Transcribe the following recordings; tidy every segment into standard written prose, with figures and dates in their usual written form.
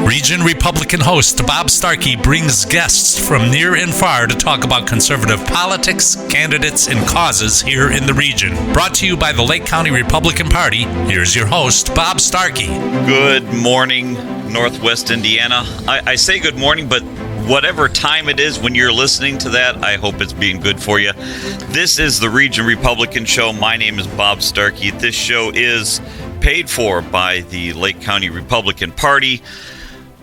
Region Republican host Bob Starkey brings guests from near and far to talk about conservative politics, candidates, and causes here in the region. Brought to you by the Lake County Republican Party, here's your host, Bob Starkey. Good morning, Northwest Indiana. I say good morning, but whatever time it is when you're listening to that, I hope it's being good for you. This is the Region Republican Show. My name is Bob Starkey. This show is paid for by the Lake County Republican Party.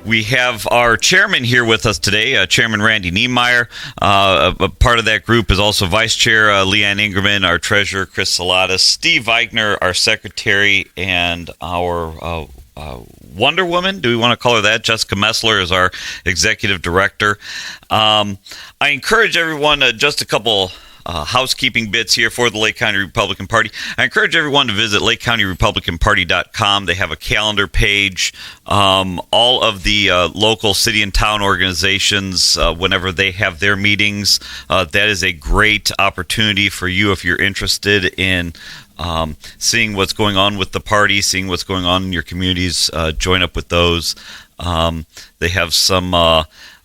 We have our chairman here with us today, Chairman Randy Niemeyer. A part of that group is also Vice Chair Leanne Ingerman, our Treasurer Chris Salatas, Steve Eichner, our Secretary, and our Wonder Woman, do we want to call her that? Jessica Messler is our Executive Director. I encourage everyone, just a couple housekeeping bits here for the Lake County Republican Party. I encourage everyone to visit LakeCountyRepublicanParty.com. They have a calendar page. All of the local city and town organizations, whenever they have their meetings, that is a great opportunity for you if you're interested in seeing what's going on with the party, seeing what's going on in your communities. Join up with those. They have some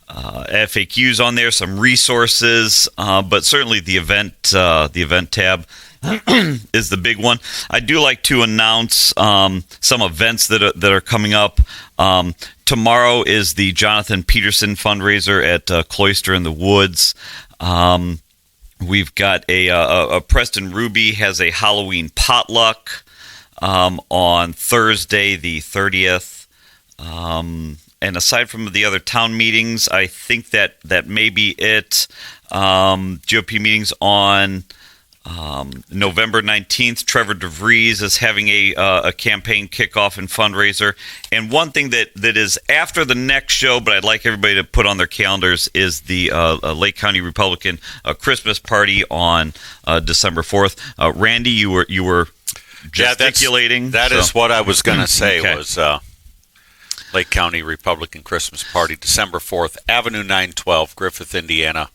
FAQs on there, some resources, but certainly the event tab is the big one. I do like to announce some events that are coming up. Tomorrow is the Jonathan Peterson fundraiser at Cloister in the Woods. We've got a Preston Ruby has a Halloween potluck on Thursday the 30th. And aside from the other town meetings, I think that may be it. GOP meetings on November 19th. Trevor DeVries is having a campaign kickoff and fundraiser. And one thing that is after the next show, but I'd like everybody to put on their calendars, is the Lake County Republican Christmas party on December 4th. Randy, you were gesticulating. That is what I was going to say. Okay. Was Lake County Republican Christmas Party, December 4th, Avenue 912, Griffith, Indiana.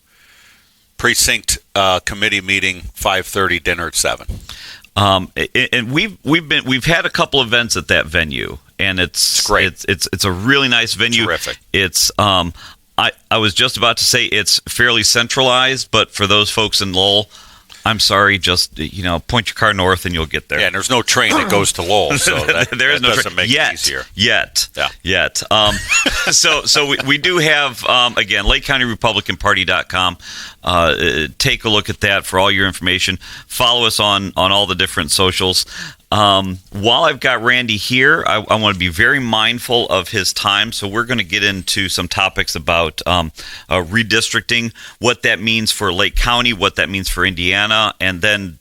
Precinct committee meeting, 5:30, dinner at 7. And we've had a couple events at that venue, and it's great. It's a really nice venue. Terrific. It's I was just about to say it's fairly centralized, but for those folks in Lowell, I'm sorry, just point your car north and you'll get there. Yeah, and there's no train that goes to Lowell, so that doesn't make it easier. Yet. So we do have, again, LakeCountyRepublicanParty.com. Take a look at that for all your information. Follow us on all the different socials. While I've got Randy here, I want to be very mindful of his time, so we're going to get into some topics about redistricting, what that means for Lake County, what that means for Indiana, and then,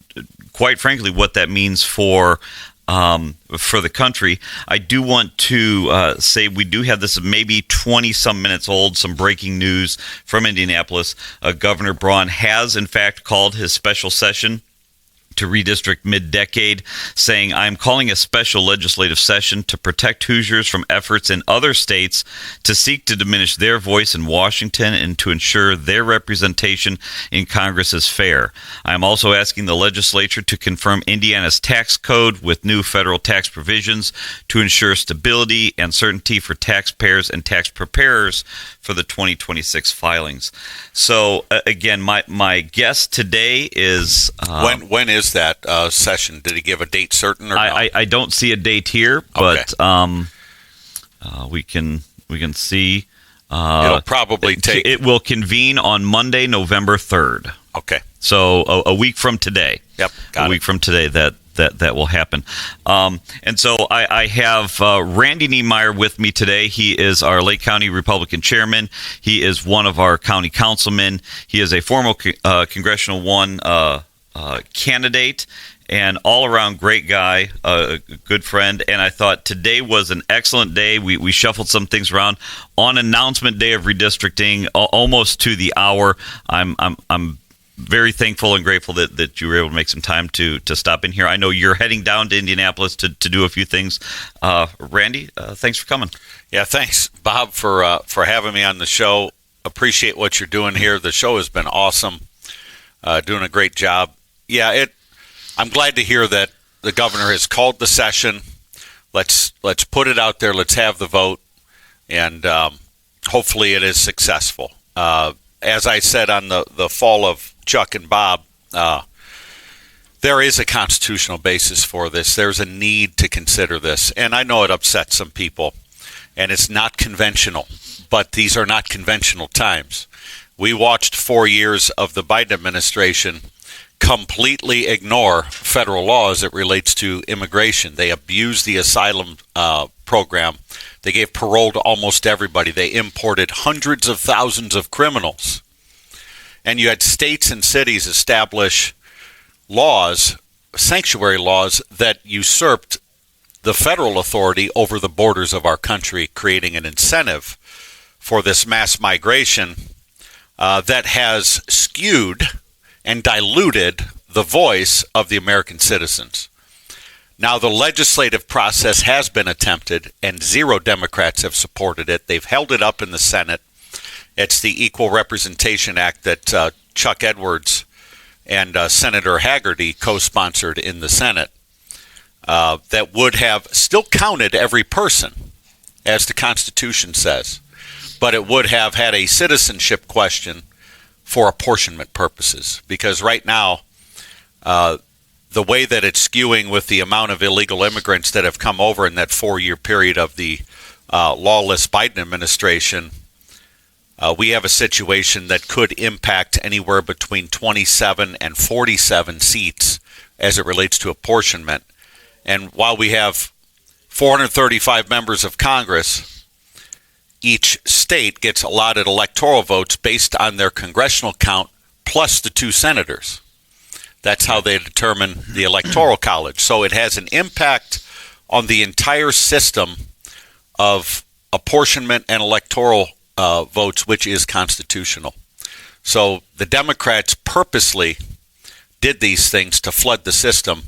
quite frankly, what that means for the country. I do want to say we do have this maybe 20-some minutes old, some breaking news from Indianapolis. Governor Braun has, in fact, called his special session to redistrict mid-decade, saying, "I'm calling a special legislative session to protect Hoosiers from efforts in other states to seek to diminish their voice in Washington and to ensure their representation in Congress is fair. I'm also asking the legislature to confirm Indiana's tax code with new federal tax provisions to ensure stability and certainty for taxpayers and tax preparers for the 2026 filings." So, again, my guess today is... When is that session? Did he give a date certain or no? I don't see a date here, but okay. We can see. It'll probably take... It will convene on Monday, November 3rd. Okay. So a week from today. Yep, got it. A week from today that will happen. And so I have Randy Niemeyer with me today. He is our Lake County Republican chairman. He is one of our county councilmen. He is a former Congressional One candidate and all-around great guy, a good friend. And I thought today was an excellent day. We shuffled some things around on announcement day of redistricting, almost to the hour. I'm very thankful and grateful that you were able to make some time to stop in here. I know you're heading down to Indianapolis to do a few things. Randy, thanks for coming. Yeah, thanks, Bob, for having me on the show. Appreciate what you're doing here. The show has been awesome, doing a great job. Yeah, I'm glad to hear that the governor has called the session. Let's put it out there. Let's have the vote. and hopefully it is successful. As I said on the fall of Chuck and Bob, there is a constitutional basis for this. There's a need to consider this, and I know it upsets some people, and it's not conventional, but these are not conventional times. We watched 4 years of the Biden administration completely ignore federal law as it relates to immigration. They abused the asylum program. They gave parole to almost everybody. They imported hundreds of thousands of criminals. And you had states and cities establish laws, sanctuary laws, that usurped the federal authority over the borders of our country, creating an incentive for this mass migration that has skewed and diluted the voice of the American citizens. Now, the legislative process has been attempted, and 0 Democrats have supported it. They've held it up in the Senate. It's the Equal Representation Act that Chuck Edwards and Senator Hagerty co-sponsored in the Senate that would have still counted every person, as the Constitution says, but it would have had a citizenship question for apportionment purposes, because right now the way that it's skewing with the amount of illegal immigrants that have come over in that 4-year period of the lawless Biden administration, we have a situation that could impact anywhere between 27 and 47 seats as it relates to apportionment. And while we have 435 members of Congress, each state gets allotted electoral votes based on their congressional count plus the 2 senators. That's how they determine the Electoral College. So it has an impact on the entire system of apportionment and electoral votes, which is constitutional. So the Democrats purposely did these things to flood the system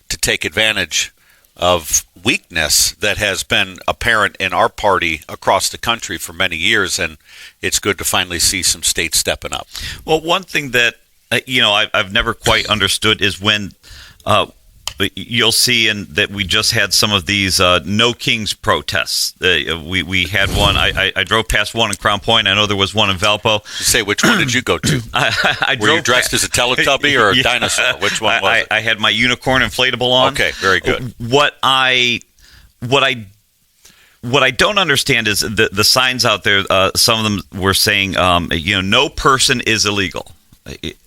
to take advantage of weakness that has been apparent in our party across the country for many years, and it's good to finally see some states stepping up. Well, one thing that I've never quite understood is when you'll see, and that we just had some of these No Kings protests. We had one. I drove past one in Crown Point. I know there was one in Valpo. You say, which one did you go to? Were you dressed as a Teletubby or a dinosaur? Which one was it? I had my unicorn inflatable on. Okay, very good. What I don't understand is the signs out there. Some of them were saying, no person is illegal.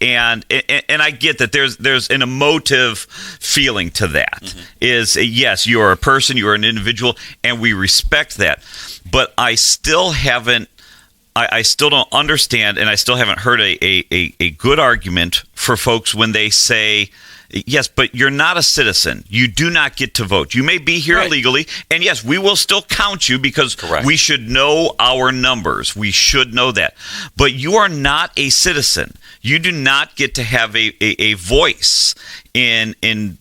And I get that there's an emotive feeling to that. Mm-hmm. Is yes, you are a person, you are an individual, and we respect that. But I still don't understand, and I still haven't heard a good argument for folks when they say, yes, but you're not a citizen. You do not get to vote. You may be here illegally, and yes, we will still count you because we should know our numbers. We should know that. But you are not a citizen. You do not get to have a voice in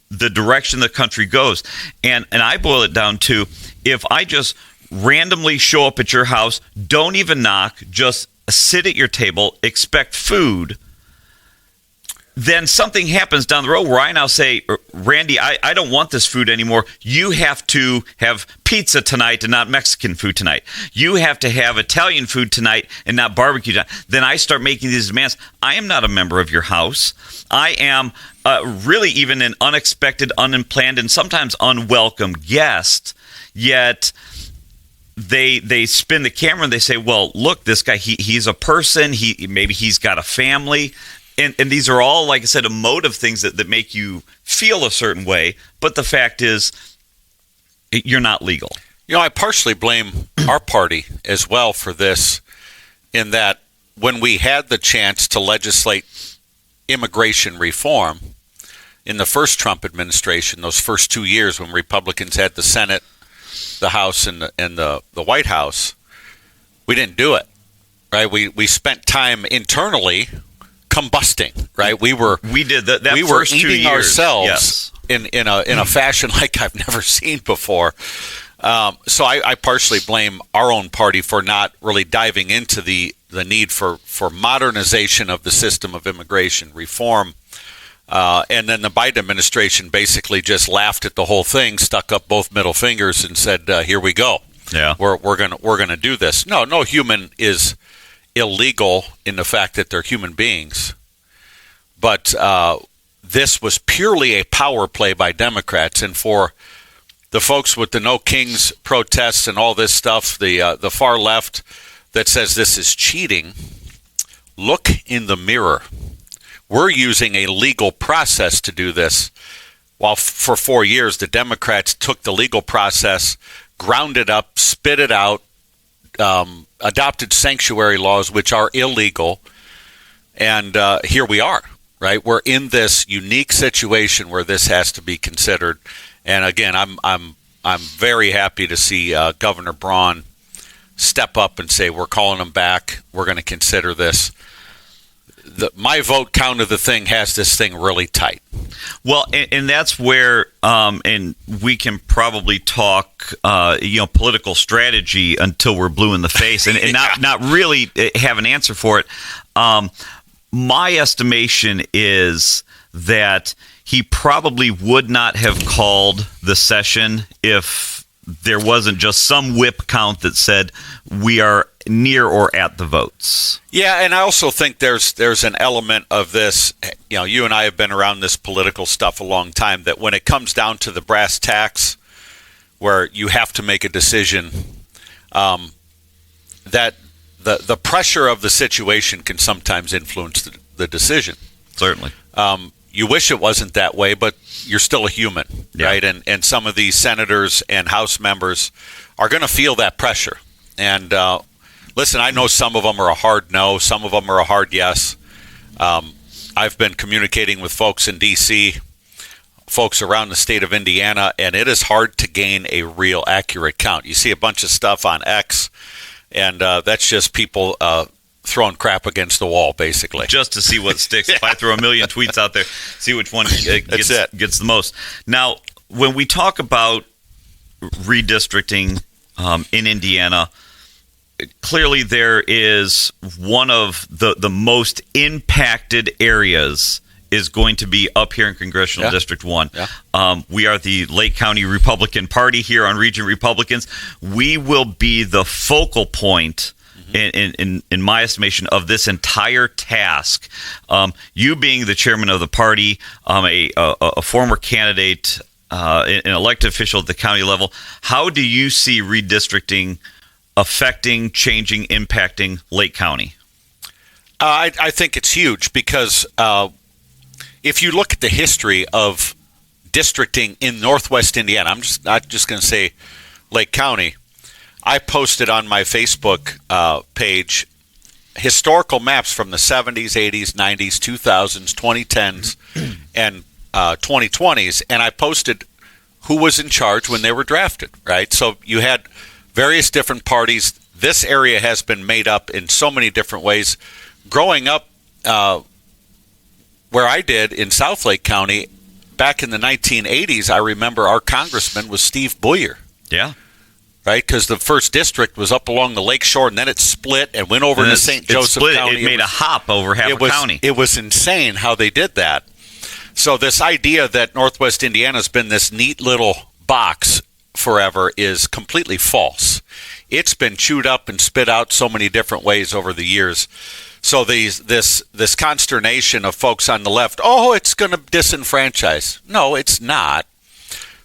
the direction the country goes. And I boil it down to, if I just randomly show up at your house, don't even knock, just sit at your table, expect food, then something happens down the road where I now say, Randy, I don't want this food anymore. You have to have pizza tonight and not Mexican food tonight. You have to have Italian food tonight and not barbecue tonight. Then I start making these demands. I am not a member of your house. I am really even an unexpected, unplanned, and sometimes unwelcome guest. Yet they spin the camera and they say, well, look, this guy, he's a person. Maybe he's got a family. And these are all, like I said, emotive things that make you feel a certain way. But the fact is, you're not legal. I partially blame our party as well for this, in that when we had the chance to legislate immigration reform in the first Trump administration, those first 2 years when Republicans had the Senate, the House, and the White House, we didn't do it. Right? We spent time internally combusting, right? We were eating 2 years. Ourselves in a fashion like I've never seen before. So I partially blame our own party for not really diving into the need for modernization of the system of immigration reform. And then the Biden administration basically just laughed at the whole thing, stuck up both middle fingers, and said, here we go. Yeah, we're gonna do this. No human is illegal in the fact that they're human beings, but this was purely a power play by Democrats, and for the folks with the No Kings protests and all this stuff, the far left that says this is cheating, look in the mirror. We're using a legal process to do this, while for 4 years the Democrats took the legal process, ground it up, spit it out, adopted sanctuary laws, which are illegal, and here we are, right? We're in this unique situation where this has to be considered. And again, I'm very happy to see Governor Braun step up and say we're calling them back. We're going to consider this. My vote count of the thing has this thing really tight. Well, and that's where, and we can probably talk, political strategy until we're blue in the face, and not really have an answer for it. My estimation is that he probably would not have called the session if there wasn't just some whip count that said we are near or at the votes. Yeah, and I also think there's an element of this. You and I have been around this political stuff a long time, that when it comes down to the brass tacks, where you have to make a decision, that the pressure of the situation can sometimes influence the decision. Certainly. You wish it wasn't that way, but you're still a human, right? And some of these senators and House members are going to feel that pressure. And listen, I know some of them are a hard no, some of them are a hard yes. I've been communicating with folks in D.C., folks around the state of Indiana, and it is hard to gain a real accurate count. You see a bunch of stuff on X, and that's just people throwing crap against the wall, basically. Just to see what sticks. If I throw a million tweets out there, see which one gets the most. Now, when we talk about redistricting in Indiana, clearly there is one of the most impacted areas is going to be up here in Congressional District 1. Yeah. We are the Lake County Republican Party here on Region Republicans. We will be the focal point, in my estimation, of this entire task. You being the chairman of the party, a former candidate, an elected official at the county level, how do you see redistricting affecting, changing, impacting Lake County? I think it's huge because if you look at the history of districting in Northwest Indiana, I'm just not just going to say Lake County. I posted on my Facebook page historical maps from the 70s, 80s, 90s, 2000s, 2010s, and 2020s, and I posted who was in charge when they were drafted, right? So you had various different parties. This area has been made up in so many different ways. Growing up where I did in South Lake County back in the 1980s, I remember our congressman was Steve Boyer. Yeah. Right, because the first district was up along the lake shore, and then it split and went over into St. Joseph County. It made a hop over half a county. It was insane how they did that. So this idea that Northwest Indiana's been this neat little box forever is completely false. It's been chewed up and spit out so many different ways over the years. So this consternation of folks on the left, it's going to disenfranchise. No, it's not.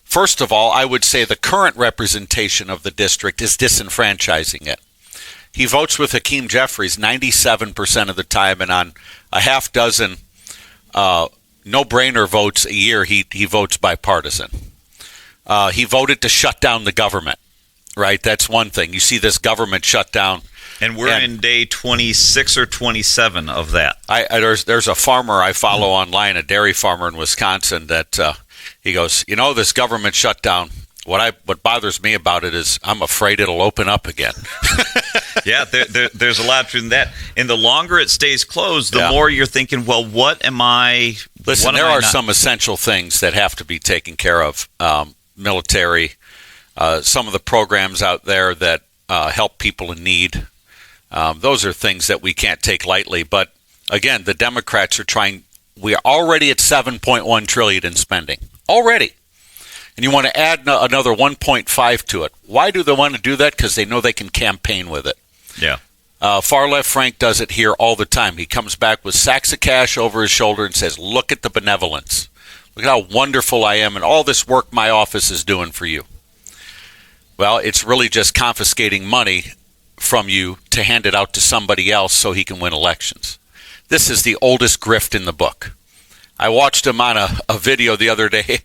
First of all, I would say the current representation of the district is disenfranchising it. He votes with Hakeem Jeffries 97% of the time, and on a half dozen no-brainer votes a year, he votes bipartisan. He voted to shut down the government, right? That's one thing. You see this government shutdown. And we're in day 26 or 27 of that. There's a farmer I follow online, a dairy farmer in Wisconsin, that he goes, this government shutdown, what bothers me about it is I'm afraid it'll open up again. Yeah, there's a lot of truth in that. And the longer it stays closed, the more you're thinking, well, what am I... Listen, there are some essential things that have to be taken care of. Military, some of the programs out there that help people in need. Those are things that we can't take lightly. But again, the Democrats are trying. We are already at $7.1 trillion in spending already, and you want to add another 1.5 to it. Why do they want to do that? Because they know they can campaign with it. Yeah. Far Left Frank does it here all the time. He comes back with sacks of cash over his shoulder and says, look at the benevolence. Look at how wonderful I am and all this work my office is doing for you. Well, it's really just confiscating money from you to hand it out to somebody else so he can win elections. This is the oldest grift in the book. I watched him on a video the other day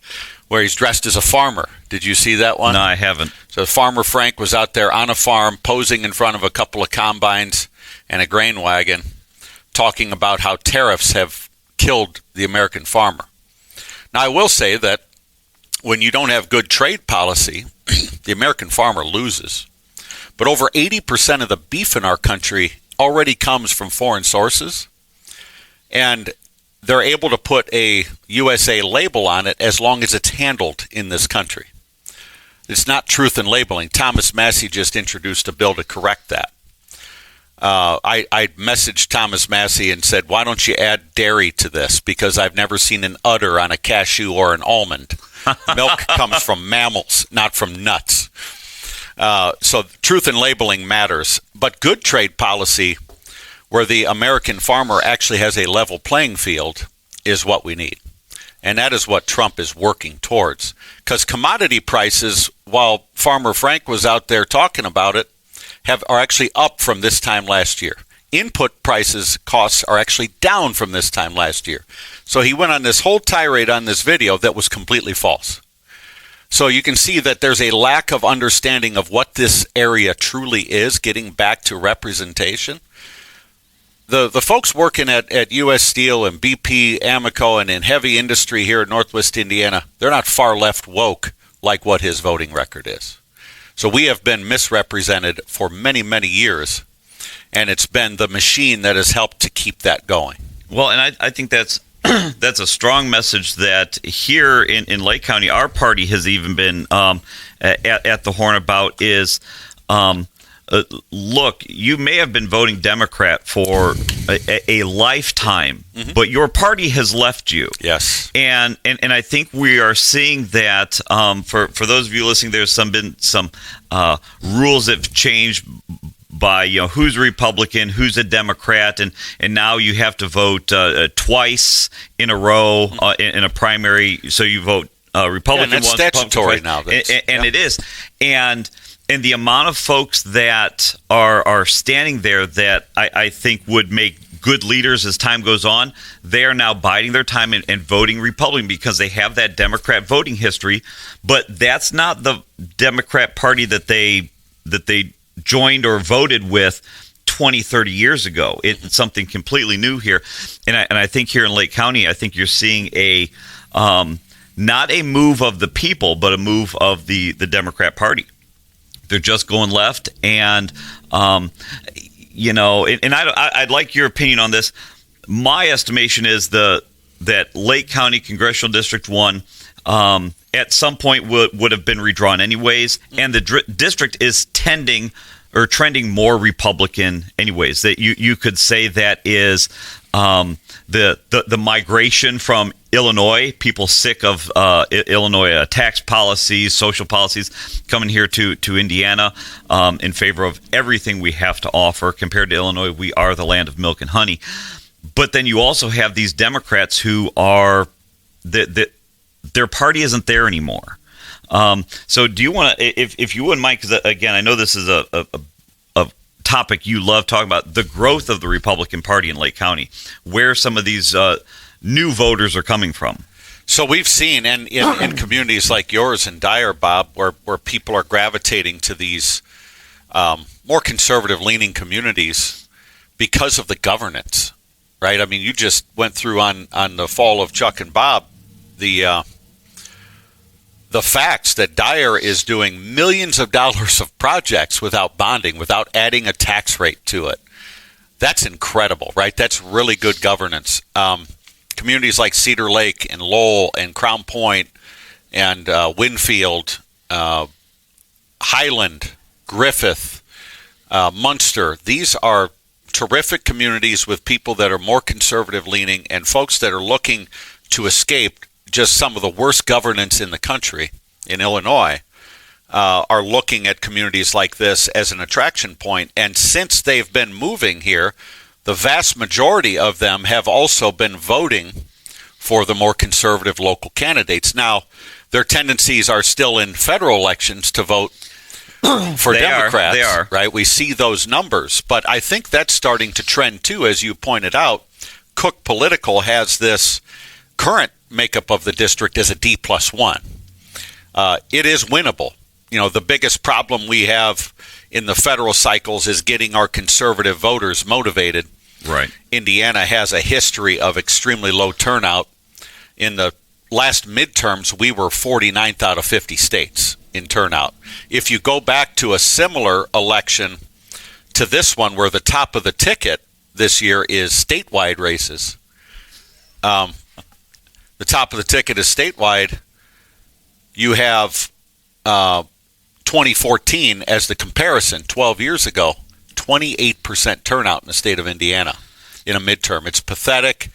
where he's dressed as a farmer. Did you see that one? No, I haven't. So Farmer Frank was out there on a farm posing in front of a couple of combines and a grain wagon talking about how tariffs have killed the American farmer. Now, I will say that when you don't have good trade policy, the American farmer loses. But over 80% of the beef in our country already comes from foreign sources, and they're able to put a USA label on it as long as it's handled in this country. It's not truth in labeling. Thomas Massie just introduced a bill to correct that. I messaged Thomas Massie and said, why don't you add dairy to this? Because I've never seen an udder on a cashew or an almond. Milk comes from mammals, not from nuts. So truth in labeling matters. But good trade policy where the American farmer actually has a level playing field is what we need. And that is what Trump is working towards. Because commodity prices, while Farmer Frank was out there talking about it, are actually up from this time last year. Input costs are actually down from this time last year. So he went on this whole tirade on this video that was completely false. So you can see that there's a lack of understanding of what this area truly is, getting back to representation. The folks working at U.S. Steel and BP, Amoco, and in heavy industry here in Northwest Indiana, they're not far left woke like what his voting record is. So we have been misrepresented for many, many years, and it's been the machine that has helped to keep that going. Well, and I think that's that's a strong message that here in Lake County, our party has even been at the horn about is, look, you may have been voting Democrat for a lifetime, but your party has left you. Yes. And I think we are seeing that for those of you listening, there's been some rules that have changed by who's a Republican, who's a Democrat, and now you have to vote twice in a row in a primary. So you vote Republican and that's once, statutory now. And it is. And the amount of folks that are standing there that I think would make good leaders as time goes on, they are now biding their time and voting Republican because they have that Democrat voting history. But that's not the Democrat Party that they joined or voted with 20, 30 years ago. It's something completely new here. And I think here in Lake County, I think you're seeing a not a move of the people, but a move of the Democrat Party. They're just going left, and I'd like your opinion on this. My estimation is that Lake County Congressional District 1 at some point would have been redrawn anyways, and the district is trending more Republican anyways. That you could say that is the migration from Illinois, people sick of Illinois tax policies, social policies, coming here to Indiana in favor of everything we have to offer. Compared to Illinois, we are the land of milk and honey. But then you also have these Democrats who are their party isn't there anymore. So do you want to, if you wouldn't mind, because again, I know this is a topic you love talking about, the growth of the Republican Party in Lake County, where some of these new voters are coming from. So we've seen, and in communities like yours and Dyer, Bob, where people are gravitating to these more conservative-leaning communities because of the governance, right? I mean, you just went through on the fall of Chuck and Bob the facts that Dyer is doing millions of dollars of projects without bonding, without adding a tax rate to it. That's incredible, right? That's really good governance. Communities like Cedar Lake and Lowell and Crown Point and Winfield, Highland, Griffith, Munster, these are terrific communities with people that are more conservative leaning and folks that are looking to escape just some of the worst governance in the country. in Illinois are looking at communities like this as an attraction point. And since they've been moving here, the vast majority of them have also been voting for the more conservative local candidates. Now, their tendencies are still in federal elections to vote for Democrats. They are. Right? We see those numbers. But I think that's starting to trend, too, as you pointed out. Cook Political has this current makeup of the district as a D+1. It is winnable. The biggest problem we have in the federal cycles is getting our conservative voters motivated. Right. Indiana has a history of extremely low turnout. In the last midterms, we were 49th out of 50 states in turnout. If you go back to a similar election to this one, where the top of the ticket this year is statewide races, the top of the ticket is statewide. You have 2014 as the comparison, 12 years ago, 28% turnout in the state of Indiana in a midterm. It's pathetic.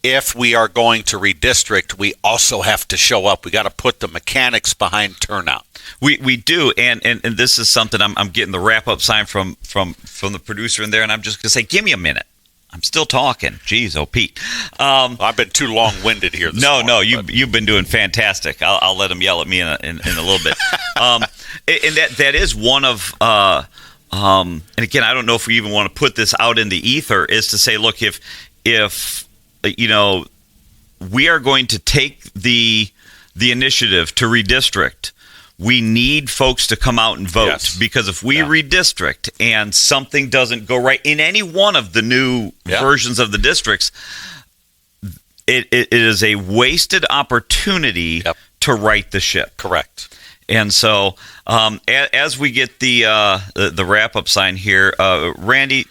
If we are going to redistrict, we also have to show up. We got to put the mechanics behind turnout. We do, and this is something I'm getting the wrap-up sign from the producer in there, and I'm just going to say, give me a minute. I'm still talking. Jeez, Pete. I've been too long-winded here this morning. No, you've been doing fantastic. I'll let him yell at me in a little bit. And that is one of and again, I don't know if we even want to put this out in the ether, is to say, look, if we are going to take the initiative to redistrict, we need folks to come out and vote. Yes. Because if we redistrict and something doesn't go right in any one of the new versions of the districts, it is a wasted opportunity to right the ship. Correct. And so as we get the wrap-up sign here, Randy,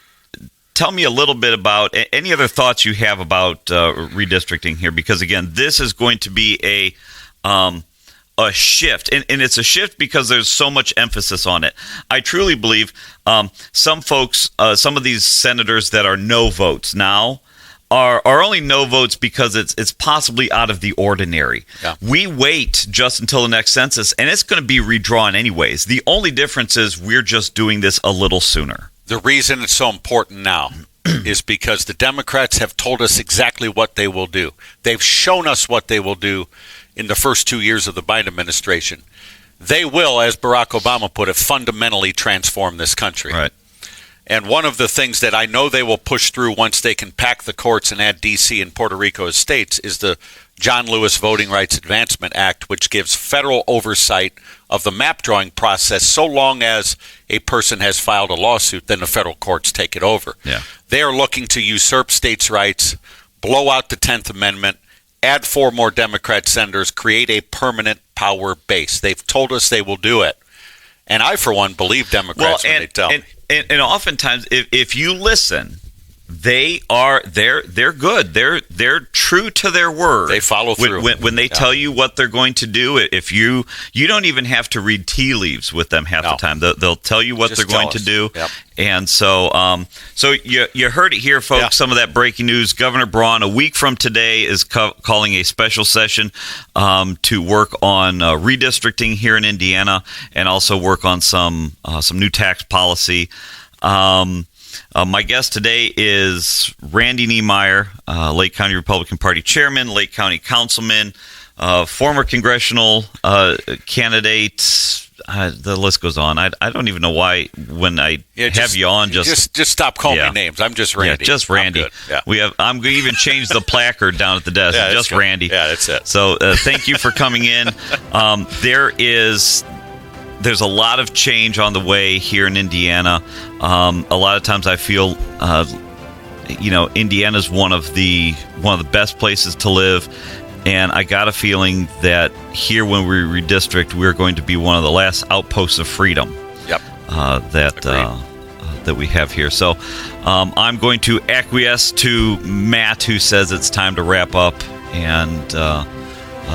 tell me a little bit about any other thoughts you have about redistricting here, because, again, this is going to be a shift, and it's a shift because there's so much emphasis on it. I truly believe some folks, some of these senators that are no votes now, are only no votes because it's possibly out of the ordinary. Yeah. We wait just until the next census, and it's going to be redrawn anyways. The only difference is we're just doing this a little sooner. The reason it's so important now is because the Democrats have told us exactly what they will do. They've shown us what they will do in the first 2 years of the Biden administration. They will, as Barack Obama put it, fundamentally transform this country. Right. And one of the things that I know they will push through once they can pack the courts and add D.C. and Puerto Rico as states is the John Lewis Voting Rights Advancement Act, which gives federal oversight of the map drawing process so long as a person has filed a lawsuit, then the federal courts take it over. Yeah. They are looking to usurp states' rights, blow out the 10th Amendment, add 4 more Democrat senators, create a permanent power base. They've told us they will do it. And I, for one, believe Democrats when they tell me. And oftentimes, if you listen, they're good. They're true to their word. They follow through when they tell you what they're going to do. If you don't even have to read tea leaves with them half the time. They'll tell you what they're going to do. Yep. And so you heard it here, folks. Yeah. Some of that breaking news. Governor Braun, a week from today, is calling a special session to work on redistricting here in Indiana, and also work on some new tax policy. My guest today is Randy Niemeyer, Lake County Republican Party chairman, Lake County councilman, former congressional candidate. The list goes on. I don't even know why when I have you on. Just stop calling me names. I'm just Randy. Yeah, just Randy. Yeah. I'm going to even change the placard down at the desk. Yeah, just Randy. Yeah, that's it. So thank you for coming in. There's a lot of change on the way here in Indiana. A lot of times I feel, Indiana's one of the best places to live, and I got a feeling that here, when we redistrict, we're going to be one of the last outposts of freedom. Yep. That we have here. So I'm going to acquiesce to Matt, who says it's time to wrap up, and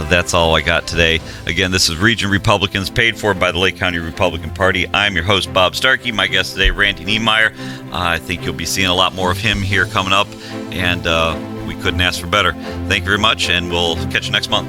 that's all I got today. Again, this is Region Republicans, paid for by the Lake County Republican Party. I'm your host, Bob Starkey. My guest today, Randy Niemeyer. I think you'll be seeing a lot more of him here coming up, and we couldn't ask for better. Thank you very much, and we'll catch you next month.